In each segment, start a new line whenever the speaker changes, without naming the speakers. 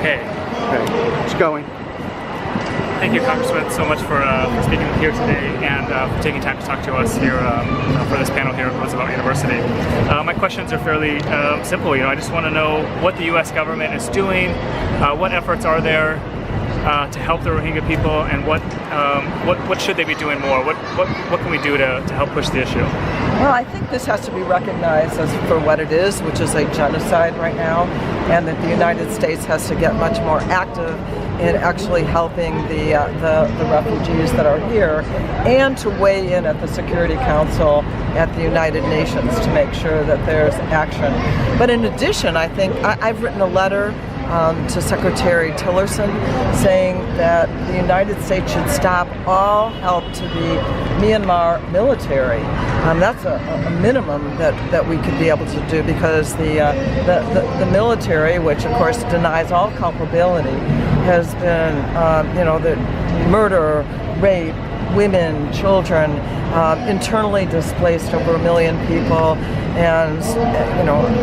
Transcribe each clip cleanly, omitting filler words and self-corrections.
okay.
Okay, it's going.
Thank you, Congresswoman, so much for speaking here today and for taking time to talk to us here for this panel here at Roosevelt University. My questions are fairly simple. I just want to know what the U.S. government is doing, what efforts are there to help the Rohingya people, and what should they be doing more? What can we do to help push the issue?
Well, I think this has to be recognized as for what it is, which is a genocide right now, and that the United States has to get much more active in actually helping the refugees that are here, and to weigh in at the Security Council at the United Nations to make sure that there's action. But in addition, I think I've written a letter to Secretary Tillerson saying that the United States should stop all help to the Myanmar military. That's a minimum that we could be able to do, because the military, which of course denies all culpability, has been the murder, rape, women, children, internally displaced over 1 million people, and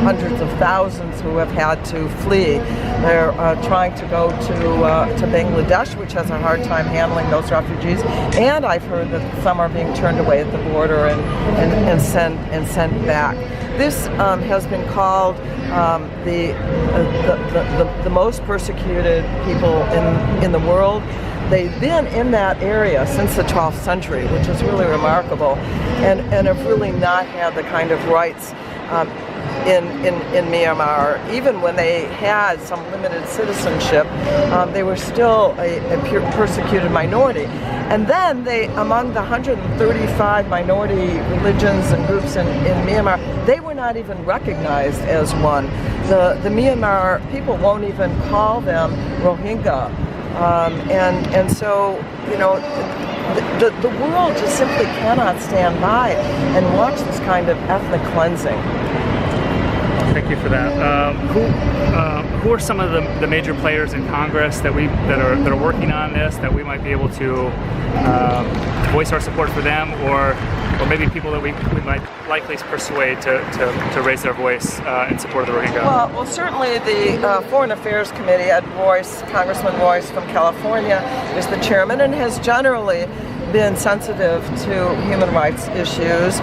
hundreds of thousands who have had to flee. They're trying to go to Bangladesh, which has a hard time handling those refugees, and I've heard that some are being turned away at the border and sent back. This has been called the most persecuted people in the world. They've been in that area since the 12th century, which is really remarkable, and have really not had the kind of rights in Myanmar. Even when they had some limited citizenship, they were still a persecuted minority. And then among the 135 minority religions and groups in Myanmar, they were not even recognized as one. The Myanmar people won't even call them Rohingya. And so, the world just simply cannot stand by and watch this kind of ethnic cleansing.
Thank you for that. Who are some of the major players in Congress that are working on this, that we might be able to voice our support for them, or maybe people that we might likely persuade to raise their voice in support of the Rohingya?
Well, certainly the Foreign Affairs Committee at Congressman Royce from California is the chairman, and has generally been sensitive to human rights issues.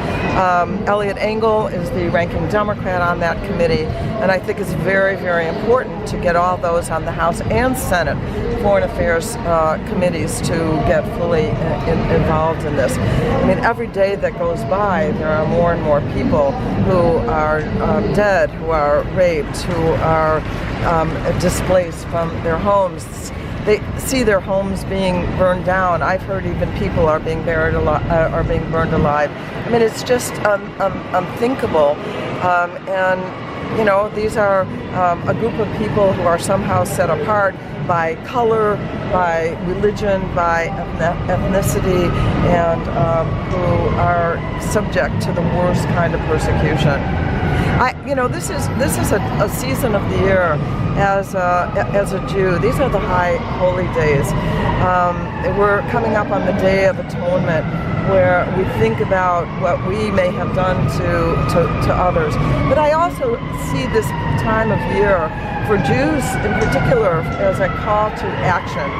Eliot Engel is the ranking Democrat on that committee, and I think it's very, very important to get all those on the House and Senate Foreign Affairs committees to get fully involved in this. I mean, every day that goes by, there are more and more people who are dead, who are raped, who are displaced from their homes. They see their homes being burned down. I've heard even people are being burned alive. I mean, it's just unthinkable. And these are a group of people who are somehow set apart by color, by religion, by ethnicity, and who are subject to the worst kind of persecution. This is a season of the year as a Jew. These are the high holy days. We're coming up on the Day of Atonement, where we think about what we may have done to others. But I also see this time of year for Jews in particular as a call to action.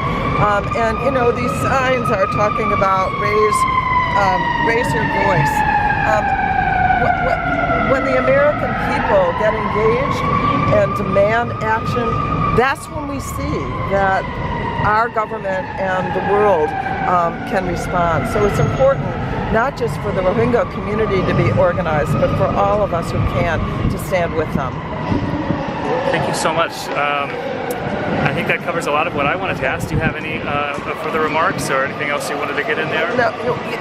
And these signs are talking about raise your voice. When the American people get engaged and demand action, that's when we see that our government and the world can respond. So it's important not just for the Rohingya community to be organized, but for all of us who can to stand with them.
Thank you so much. I think that covers a lot of what I wanted to ask. Do you have any further remarks or anything else you wanted to get in there?
No,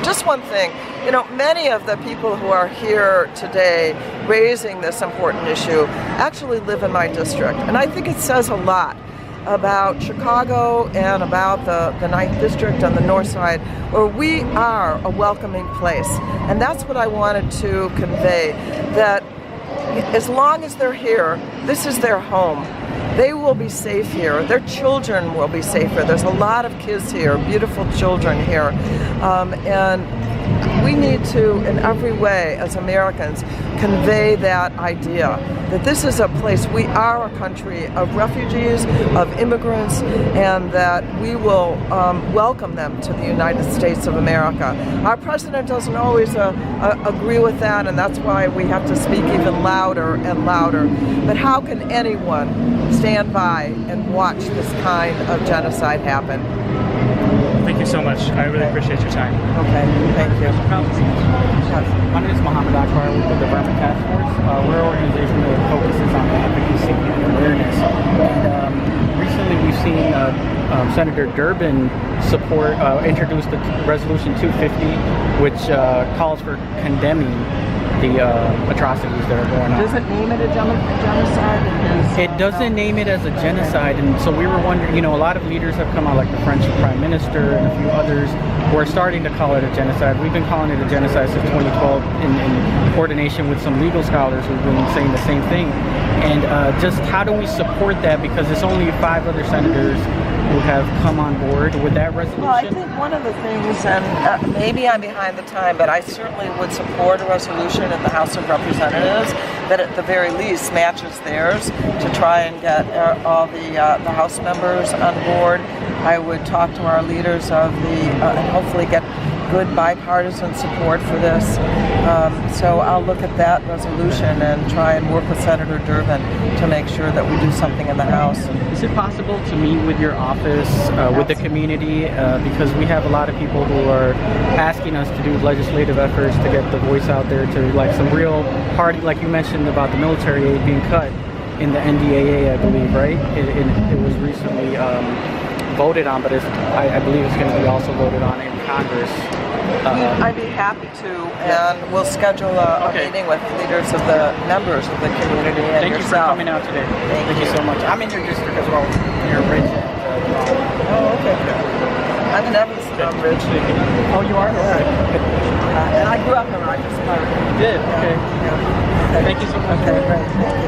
just one thing. Many of the people who are here today raising this important issue actually live in my district. And I think it says a lot about Chicago and about the 9th District on the north side, where we are a welcoming place. And that's what I wanted to convey, that as long as they're here, this is their home. They will be safe here. Their children will be safe here. There's a lot of kids here, beautiful children here. And we need to, in every way, as Americans, convey that idea that this is a place, we are a country of refugees, of immigrants, and that we will welcome them to the United States of America. Our president doesn't always agree with that, and that's why we have to speak even louder and louder. But how can anyone stand by and watch this kind of genocide happen?
Thank you so much. I really appreciate your time.
Okay, thank you.
My name is Akbar with the Burma Task Force. We're an organization that focuses on advocacy and awareness. And recently we've seen Senator Durbin introduce the Resolution 250, which calls for condemning the atrocities that are going on.
Does it name it a genocide?
It doesn't name it as a genocide, and so we were wondering, you know, a lot of leaders have come out, like the French Prime Minister and a few others, who are starting to call it a genocide. We've been calling it a genocide since 2012 in coordination with some legal scholars who've been saying the same thing. And just how do we support that? Because it's only 5 other senators who have come on board with that resolution.
Well, I think one of the things, and maybe I'm behind the time, but I certainly would support a resolution in the House of Representatives that at the very least matches theirs to try and get all the House members on board. I would talk to our leaders of and hopefully get good bipartisan support for this. So I'll look at that resolution and try and work with Senator Durbin to make sure that we do something in the House.
Is it possible to meet with your office, with the community? Because we have a lot of people who are asking us to do legislative efforts to get the voice out there to like some real party, like you mentioned about the military aid being cut in the NDAA, I believe, right? It was recently voted on, but I believe it's going to be also voted on in Congress.
I'd be happy to, and we'll schedule a meeting with leaders of the members of the community and
Thank
yourself.
you for coming out today.
Thank
you so much. I'm in your district as well. Near Ridge.
Oh, okay. I'm in Evanston Ridge.
Oh, you are?
And I grew up in Rochester.
You did? Okay.
Yeah.
Thank you so much.
Okay, great. Thank you.